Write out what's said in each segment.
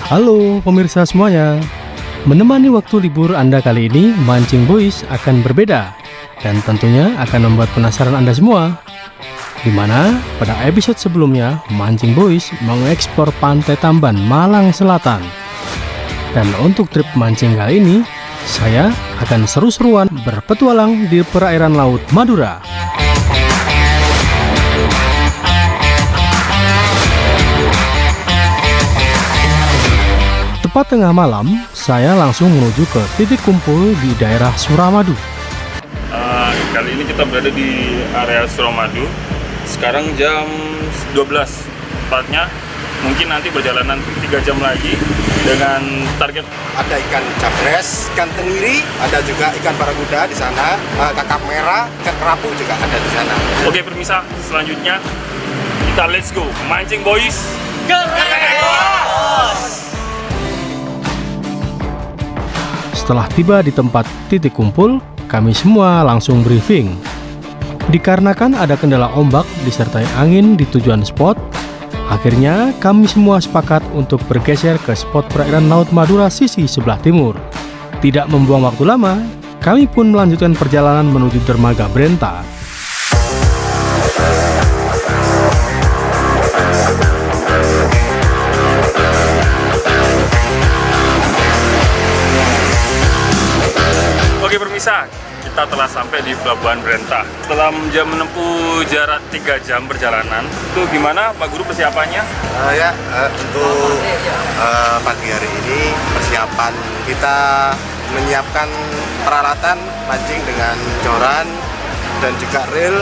Halo pemirsa semuanya. Menemani waktu libur Anda kali ini, Mancing Boys akan berbeda dan tentunya akan membuat penasaran Anda semua. Di mana pada episode sebelumnya, Mancing Boys mengeksplor Pantai Tamban, Malang Selatan. Dan untuk trip mancing kali ini, saya akan seru-seruan berpetualang di perairan Laut Madura. Tepat tengah malam, saya langsung menuju ke titik kumpul di daerah Suramadu. Kali ini kita berada di area Suramadu. Sekarang jam 12 tepatnya. Mungkin nanti perjalanan 3 jam lagi dengan target. Ada ikan capres, ikan tenggiri, ada juga ikan barakuda di sana, kakap merah, ikan kerapu juga ada di sana. Oke pemirsa, selanjutnya kita let's go Mancing Boys. Setelah tiba di tempat titik kumpul, kami semua langsung briefing. Dikarenakan ada kendala ombak disertai angin di tujuan spot, akhirnya kami semua sepakat untuk bergeser ke spot perairan Laut Madura sisi sebelah timur. Tidak membuang waktu lama, kami pun melanjutkan perjalanan menuju dermaga Brenta. Oke pemirsa, kita telah sampai di Pelabuhan Brenta. Setelah menempuh jarak 3 jam perjalanan, itu gimana Pak Guru persiapannya? Untuk pagi hari ini persiapan kita menyiapkan peralatan mancing dengan joran dan juga reel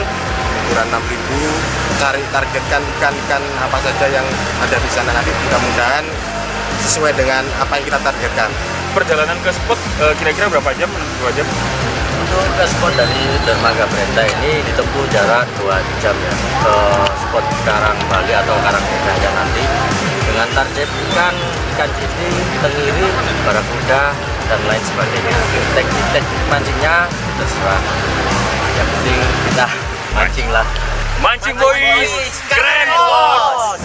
ukuran 6.000. Cari targetkan ikan-ikan apa saja yang ada di sana nanti, mudah-mudahan sesuai dengan apa yang kita targetkan. Perjalanan ke spot kira-kira berapa jam? 2 jam? Untuk ke spot dari dermaga Brenta ini ditempuh jarak 2 jam ya, ke spot Karang Bali atau Karang Megahnya nanti dengan target ikan citi, tenggiri, barakuda dan lain sebagainya. Teknik mancingnya terserah, yang penting kita mancing lah. Mancing Boys, keren bos!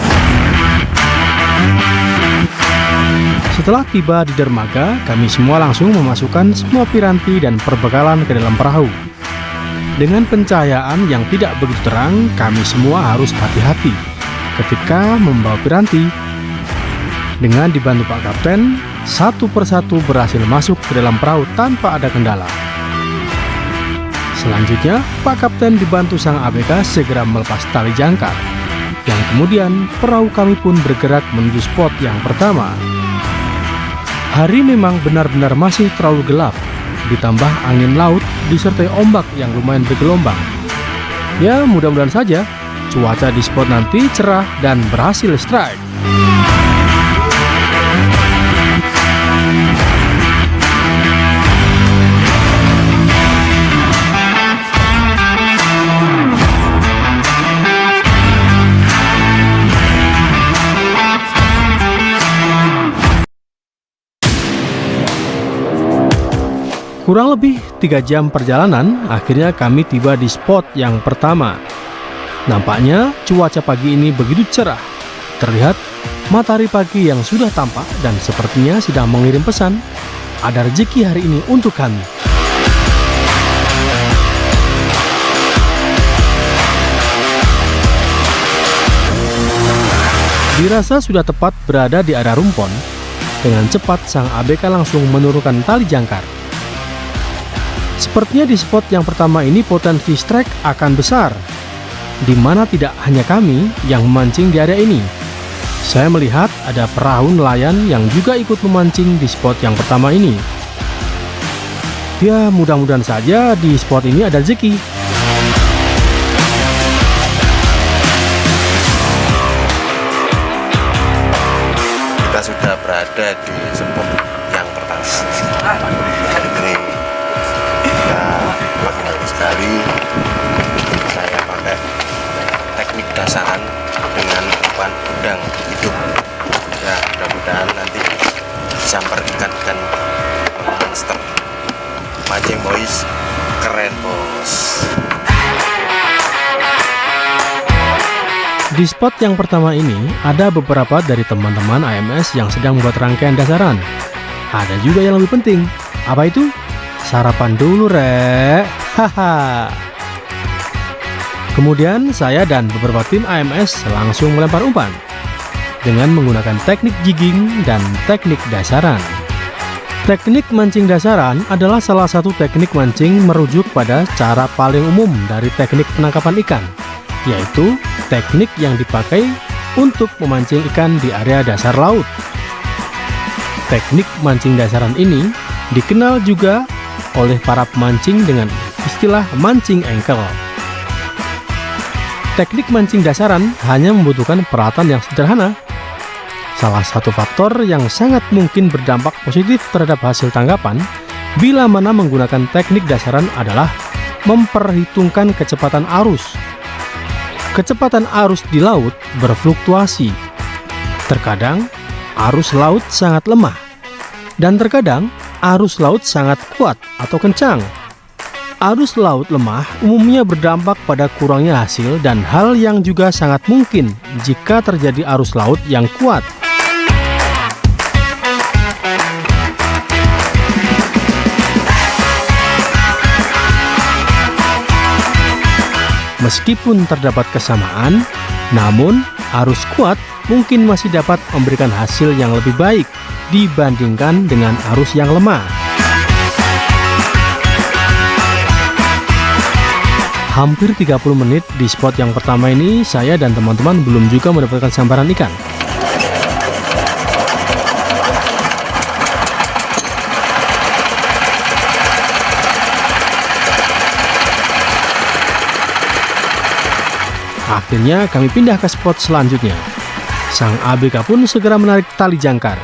Setelah tiba di dermaga, kami semua langsung memasukkan semua piranti dan perbekalan ke dalam perahu. Dengan pencahayaan yang tidak begitu terang, kami semua harus hati-hati ketika membawa piranti. Dengan dibantu Pak Kapten, satu persatu berhasil masuk ke dalam perahu tanpa ada kendala. Selanjutnya, Pak Kapten dibantu sang ABK segera melepas tali jangkar, yang kemudian perahu kami pun bergerak menuju spot yang pertama. Hari memang benar-benar masih terlalu gelap, ditambah angin laut disertai ombak yang lumayan bergelombang. Ya, mudah-mudahan saja cuaca di spot nanti cerah dan berhasil strike. Kurang lebih 3 jam perjalanan, akhirnya kami tiba di spot yang pertama. Nampaknya cuaca pagi ini begitu cerah. Terlihat matahari pagi yang sudah tampak dan sepertinya sedang mengirim pesan, ada rezeki hari ini untuk kami. Dirasa sudah tepat berada di area rumpon. Dengan cepat sang ABK langsung menurunkan tali jangkar. Sepertinya di spot yang pertama ini potensi strike akan besar, di mana tidak hanya kami yang memancing di area ini. Saya melihat ada perahu nelayan yang juga ikut memancing di spot yang pertama ini. Ya, mudah-mudahan saja di spot ini ada rezeki. Kita sudah berada di spot yang pertama. Ini pagi sekali saya pakai teknik dasaran dengan umpan udang hidup. Ya, mudah-mudahan nanti bisa memperikatkan monster. Mancing Boys keren bos. Di spot yang pertama ini, ada beberapa dari teman-teman AMS yang sedang membuat rangkaian dasaran. Ada juga yang lebih penting. Apa itu? Sarapan dulu, Rek. Haha. Kemudian saya dan beberapa tim AMS langsung melempar umpan dengan menggunakan teknik jigging dan teknik dasaran. Teknik mancing dasaran adalah salah satu teknik mancing merujuk pada cara paling umum dari teknik penangkapan ikan, yaitu teknik yang dipakai untuk memancing ikan di area dasar laut. Teknik mancing dasaran ini dikenal juga oleh para pemancing dengan istilah mancing engkel. Teknik mancing dasaran hanya membutuhkan peralatan yang sederhana. Salah satu faktor yang sangat mungkin berdampak positif terhadap hasil tangkapan bila mana menggunakan teknik dasaran adalah memperhitungkan kecepatan arus. Kecepatan arus di laut berfluktuasi. Terkadang arus laut sangat lemah dan terkadang arus laut sangat kuat atau kencang. Arus laut lemah umumnya berdampak pada kurangnya hasil dan hal yang juga sangat mungkin jika terjadi arus laut yang kuat. Meskipun terdapat kesamaan, namun arus kuat mungkin masih dapat memberikan hasil yang lebih baik dibandingkan dengan arus yang lemah. Hampir 30 menit di spot yang pertama ini, saya dan teman-teman belum juga mendapatkan sambaran ikan. Akhirnya kami pindah ke spot selanjutnya. Sang ABK pun segera menarik tali jangkar.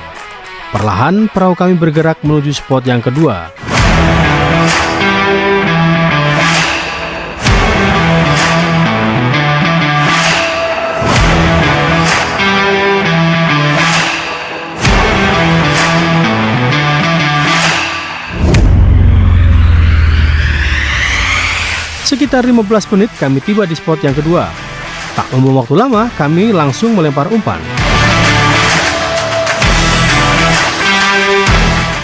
Perlahan perahu kami bergerak menuju spot yang kedua. Sekitar 15 menit kami tiba di spot yang kedua. Tak membuang waktu lama, kami langsung melempar umpan.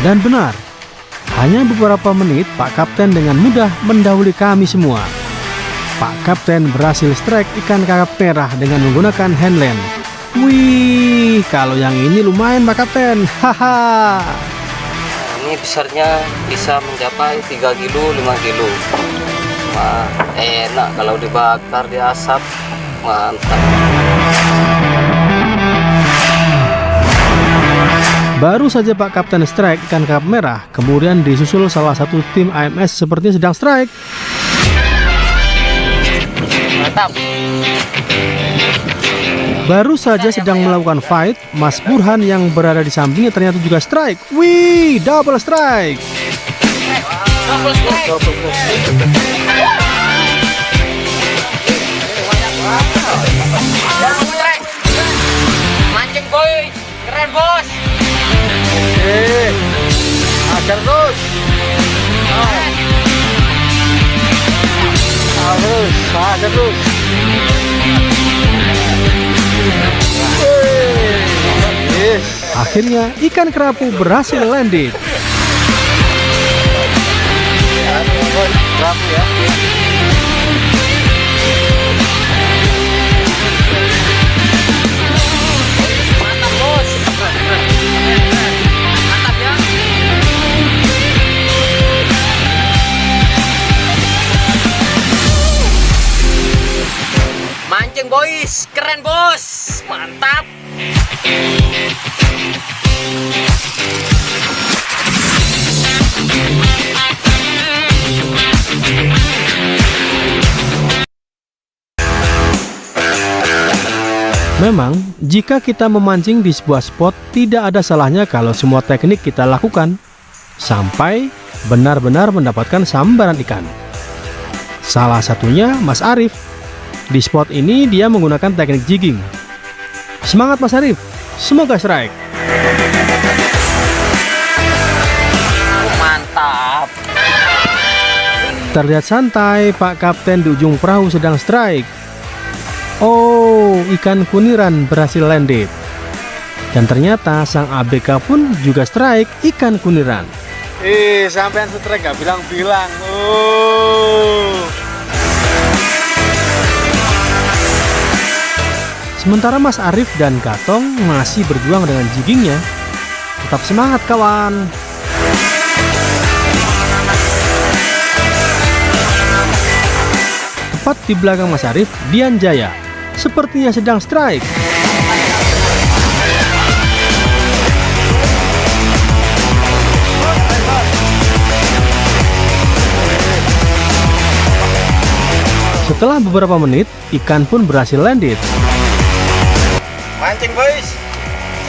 Dan benar, hanya beberapa menit Pak Kapten dengan mudah mendahului kami semua. Pak Kapten berhasil strike ikan kakap merah dengan menggunakan handland. Wih, kalau yang ini lumayan Pak Kapten. Haha. Ini besarnya bisa mencapai 3 kilo, 5 kilo. Wah, enak kalau dibakar di asap. Mantap. Baru saja Pak Kapten strike ikan kakap merah, kemudian disusul salah satu tim AMS sepertinya sedang strike. Mantap. Baru saja sedang melakukan fight, Mas Burhan yang berada di sampingnya ternyata juga strike. Wih, double strike. Double strike. Mancing boy, keren bos. Ajar terus. Harus, ajar terus. Akhirnya ikan kerapu berhasil landed. Kerapu ya. Mancing boys, keren bos, mantap. Memang, jika kita memancing di sebuah spot, tidak ada salahnya kalau semua teknik kita lakukan sampai benar-benar mendapatkan sambaran ikan. Salah satunya Mas Arif. Di spot ini dia menggunakan teknik jigging. Semangat Mas Arif, semoga strike. Mantap. Terlihat santai, Pak Kapten di ujung perahu sedang strike. Oh, Oh, ikan kuniran berhasil landed. Dan ternyata sang ABK pun juga strike ikan kuniran. Sampean strike gak bilang-bilang. Oh. Sementara Mas Arif dan Gatong masih berjuang dengan jiggingnya. Tetap semangat kawan. Tepat di belakang Mas Arif, Dian Jaya sepertinya sedang strike. Setelah beberapa menit, ikan pun berhasil landed. Mancing boys,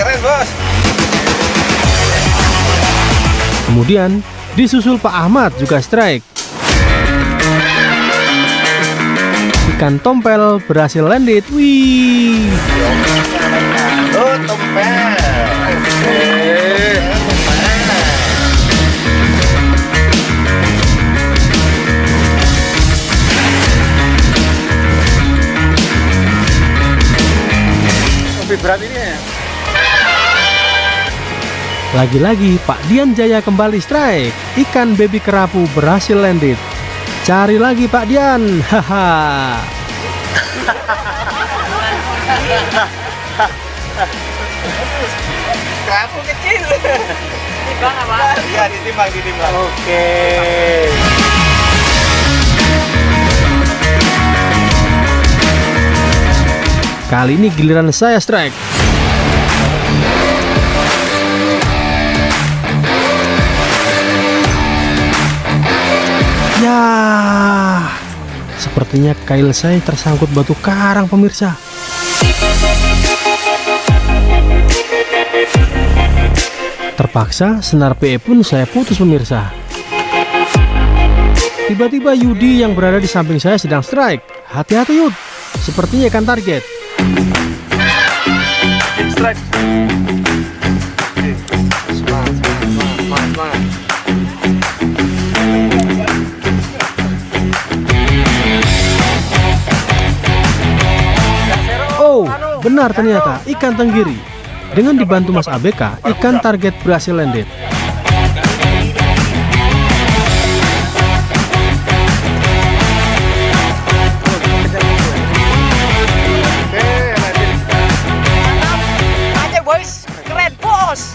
keren bos. Kemudian disusul Pak Ahmad juga strike. Ikan tompel berhasil landed. Wih. Oh, tompel. Lebih berat ini ya. Lagi-lagi Pak Dian Jaya kembali strike. Ikan baby kerapu berhasil landed. Cari lagi Pak Dian. Haha. Kerapu kecil. Timbang apa? Iya, ditimbang. Oke. Kali ini giliran saya strike. Ya, sepertinya kail saya tersangkut batu karang pemirsa. Terpaksa senar PE pun saya putus pemirsa. Tiba-tiba Yudi yang berada di samping saya sedang strike. Hati-hati Yud, sepertinya ikan target. Strike. Semangat. Oh, benar ternyata ikan tenggiri. Dengan dibantu Mas ABK, ikan target berhasil landed. Aja boys, keren bos.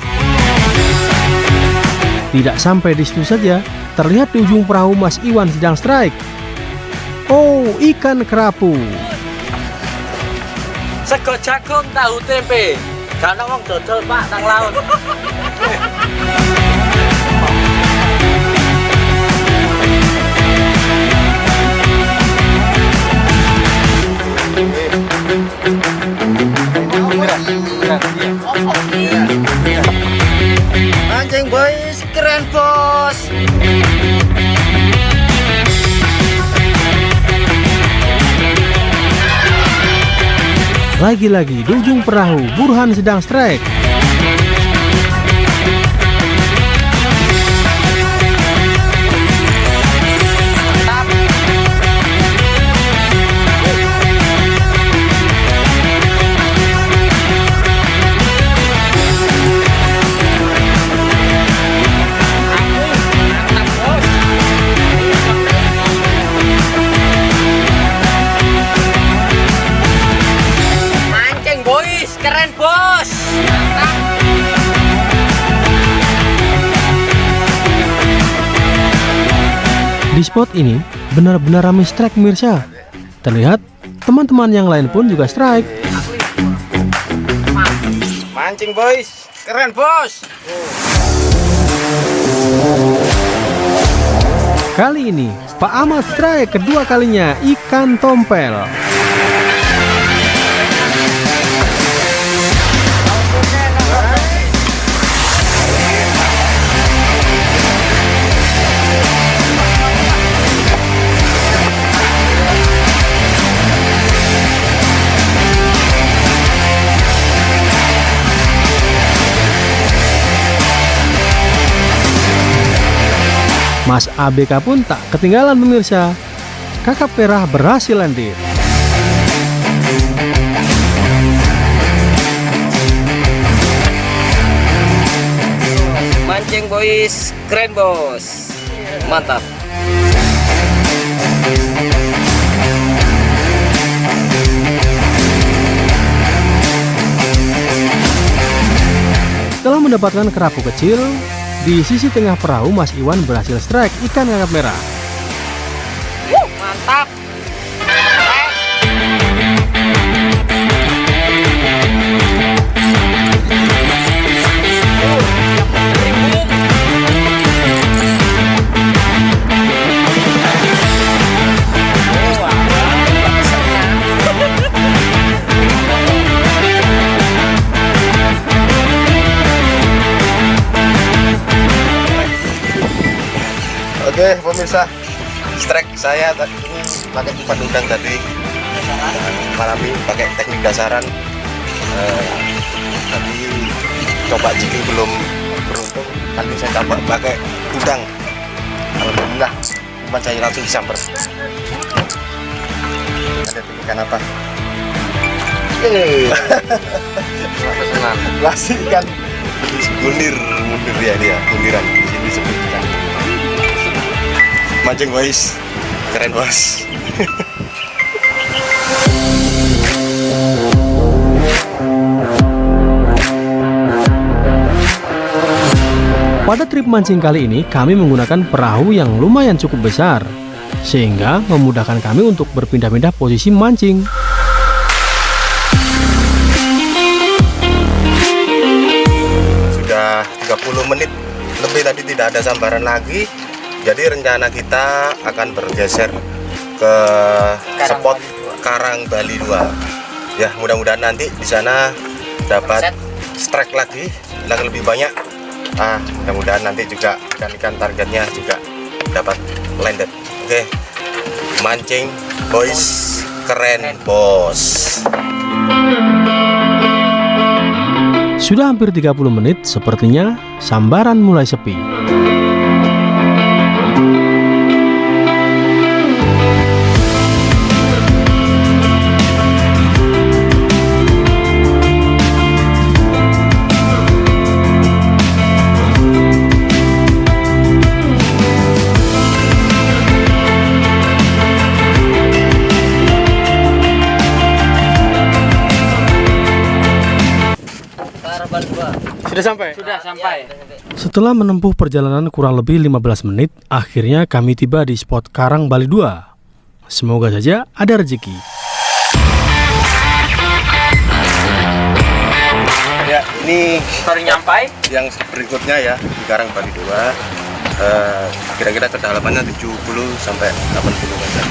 Tidak sampai di situ saja, terlihat di ujung perahu Mas Iwan sedang strike. Oh, ikan kerapu. Sego jagung tahu tempe. Gak ana wong dodol Pak nang laut. Mancing boys, keren bos. Lagi-lagi di ujung perahu, Burhan sedang strike. Mancing boys, keren bos. Di spot ini benar-benar ramai strike pemirsa. Terlihat teman-teman yang lain pun juga strike. Mancing boys, keren bos. Kali ini Pak Ahmad strike kedua kalinya ikan tompel. Mas ABK pun tak ketinggalan pemirsa. Kakap merah berhasil landed. Mancing boys, keren bos. Mantap. Setelah mendapatkan kerapu kecil, di sisi tengah perahu Mas Iwan berhasil strike ikan kakap merah. Mantap. Oke pemirsa, strike saya tadi ini pakai umpan udang tadi, malam ini pakai teknik dasaran. Tadi coba jigging belum beruntung, nanti saya coba pakai udang. Alhamdulillah umpan saya langsung disamper. Ada ikan apa? Masih ikan mundir ya dia, mundiran. Di sini disebut ikan. Mancing boys, keren bos. Pada trip mancing kali ini, kami menggunakan perahu yang lumayan cukup besar, sehingga memudahkan kami untuk berpindah-pindah posisi mancing. Sudah 30 menit lebih tadi tidak ada sambaran lagi. Jadi rencana kita akan bergeser ke spot Karang Bali 2. Ya, mudah-mudahan nanti di sana dapat strike lagi yang lebih banyak. Mudah-mudahan nanti juga ikan-ikan targetnya juga dapat landed. Oke. Mancing boys, keren bos. Sudah hampir 30 menit, sepertinya sambaran mulai sepi. Sudah sampai. Setelah menempuh perjalanan kurang lebih 15 menit, akhirnya kami tiba di spot Karang Bali 2. Semoga saja ada rezeki. Ya, ini Baru nyampai. yang berikutnya ya di Karang Bali 2. Kira-kira kedalamannya 70 sampai 80 meter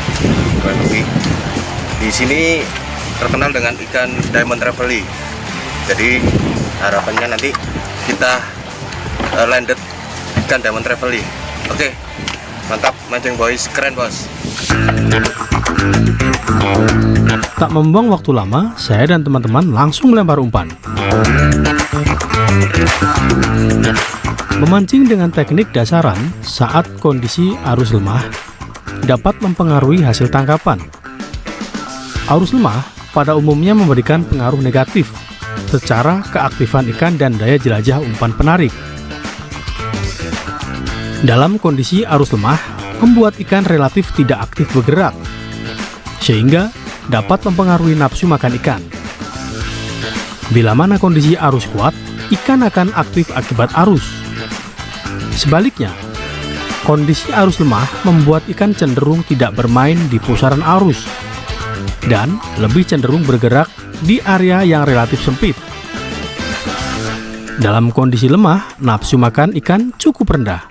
kurang lebih. Di sini terkenal dengan ikan Diamond Trevally. Jadi harapannya nanti kita landed ikan Diamond Trevally. Oke, mantap mancing boys, keren bos. Tak membuang waktu lama, saya dan teman-teman langsung melempar umpan. Memancing dengan teknik dasaran saat kondisi arus lemah dapat mempengaruhi hasil tangkapan. Arus lemah pada umumnya memberikan pengaruh negatif secara keaktifan ikan dan daya jelajah umpan penarik. Dalam kondisi arus lemah, membuat ikan relatif tidak aktif bergerak, sehingga dapat mempengaruhi nafsu makan ikan. Bila mana kondisi arus kuat, ikan akan aktif akibat arus. Sebaliknya, kondisi arus lemah membuat ikan cenderung tidak bermain di pusaran arus dan lebih cenderung bergerak di area yang relatif sempit. Dalam kondisi lemah, nafsu makan ikan cukup rendah.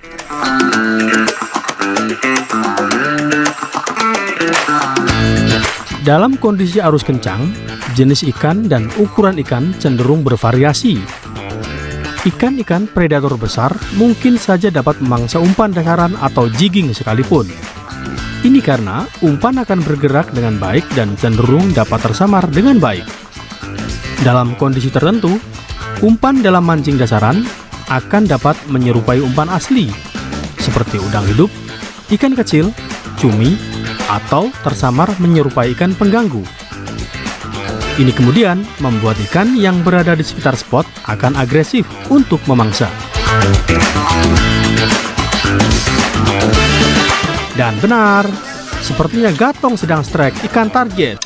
Dalam kondisi arus kencang, jenis ikan dan ukuran ikan cenderung bervariasi. Ikan-ikan predator besar mungkin saja dapat memangsa umpan dasaran atau jigging sekalipun. Ini karena umpan akan bergerak dengan baik dan cenderung dapat tersamar dengan baik. Dalam kondisi tertentu, umpan dalam mancing dasaran akan dapat menyerupai umpan asli, seperti udang hidup, ikan kecil, cumi, atau tersamar menyerupai ikan pengganggu. Ini kemudian membuat ikan yang berada di sekitar spot akan agresif untuk memangsa. Dan benar, sepertinya Gatong sedang strike ikan target.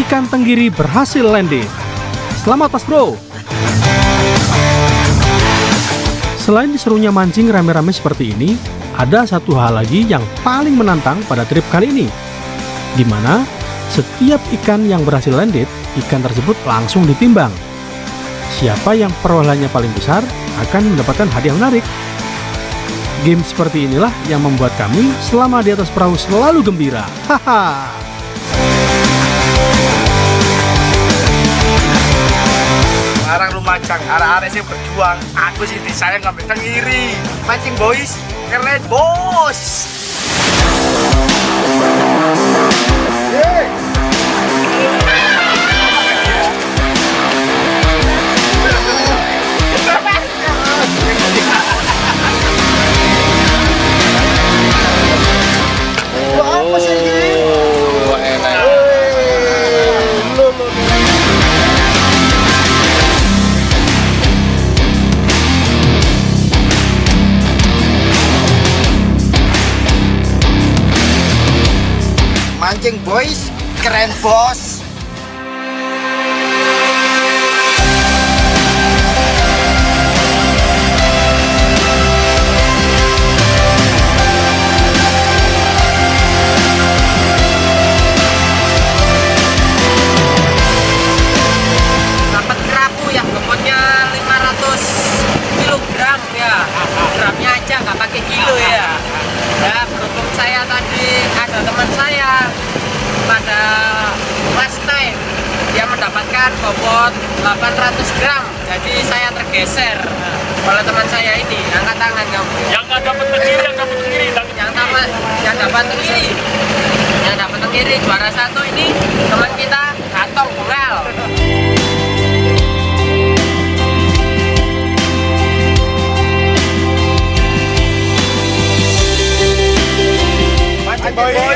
Ikan tenggiri berhasil landing. Selamat Mas Bro. Selain diserunya mancing rame-rame seperti ini, ada satu hal lagi yang paling menantang pada trip kali ini, di mana setiap ikan yang berhasil landed, ikan tersebut langsung ditimbang. Siapa yang perolehannya paling besar akan mendapatkan hadiah menarik. Game seperti inilah yang membuat kami selama di atas perahu selalu gembira. Haha. Sekarang lu macang, arah-arah sih berjuang. Aku sih disayang ngambil tenggiri. Mancing boys, keren bos. Apa sih ini? Mancing boys, keren bos. Dapat kerapu yang bobotnya 500 kilogram ya. Gramnya aja nggak pakai kilo ya. Ya, beruntung saya tadi ada teman saya pada last time dia mendapatkan bobot 800 gram. Jadi saya tergeser oleh teman saya ini. Angkat tangan kamu. Yang nggak dapat tenggiri, yang dapat tenggiri. Yang dapat tenggiri juara satu ini teman kita Gatong Bungal. Mancing boys.